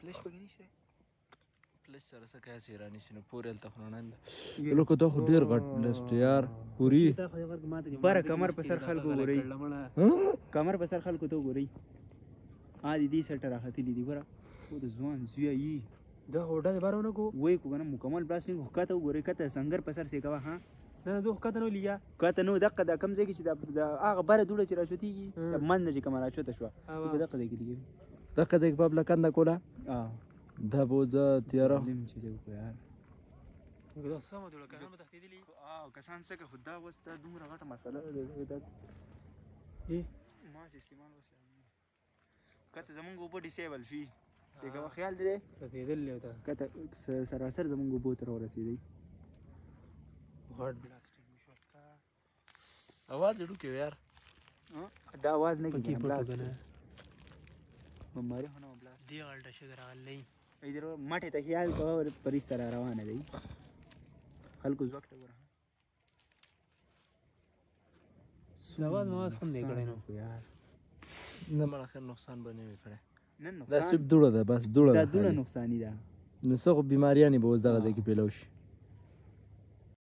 پلش پکې نشته پلش سره څه کاسې رانیسي نو پورې هلته خو نه ده لکه دا خو ډېر غټ لسټ یار پوري بره کمر په سر خلکو ګورئ کمر په سر خلکو ته وګورئ دې دې سټه راختلي دي ګوره او د ځوان زویه یي دا خو ډېر بار ونه کو وایي کو کنه مکمل پلاس نه ښکته وګورئ کته سنګر په سر سې کوه ها نه زه ښکته نه لیا کته نو دقه دا کم ځای کې چې د هغه بره دوړه چې راچوتېږي د منځ نه چې کومه راچوته شوه دقه ځای کې لګوي دقه ځای کې بابله کنده کوله دا بوزه تیاره چې دی خو یار دا سمه دوړه که هم تښتېدلي کسان څه که خو دا اوس دا دومره غټه مسله ده ماس استعمال اوس کته زمونږ اوبه ډیسیبل شي چې کوه خیال دی تښتېدلي ته کته سراسر زمونږ اوبو ته راورسېدی غټ بلاستیک شوټکا اواز ډو کې یار دا आवाज نه کیږي بلاست بمباری هونه بلاست دی غلطه شګه راغلی ایدر ماټه ته خیال کوه پریس تر روانه دی خلکو وخت وره आवाज مواز هم دی کړی نو یار نه مړه خیر نقصان به نه وي کړی نن دا صرف دوړه ده بس دوړه دا دوړه نقصانی ده نو څه خو بیماریانې به اوس دغه ځای کې پیلو شي